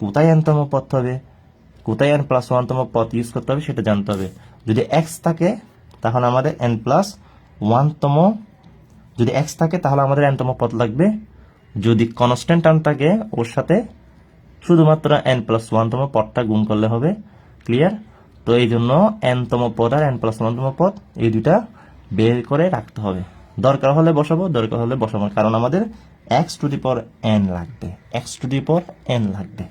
A: কোথায় এনতম পদ হবে, কোথায় এন প্লাস 1 তম পদ ইউজ করতে হবে সেটা জানতে হবে। যদি এক্স থাকে তাহলে আমাদের এন প্লাস 1 তম, যদি এক্স থাকে তাহলে আমাদের এনতম পদ লাগবে। যদি কনস্ট্যান্ট টার্ম থাকে ওর সাথে শুধুমাত্র এন প্লাস 1 তম পদটা গুণ করলে হবে। ক্লিয়ার? তো এই জন্য এন তম পদ আর এন প্লাস 1 তম পদ এই দুইটা বের করে রাখতে হবে। দরকার হলে বসাবো, কারণ আমাদের x to the power n লাগবে, x to the power n লাগবে।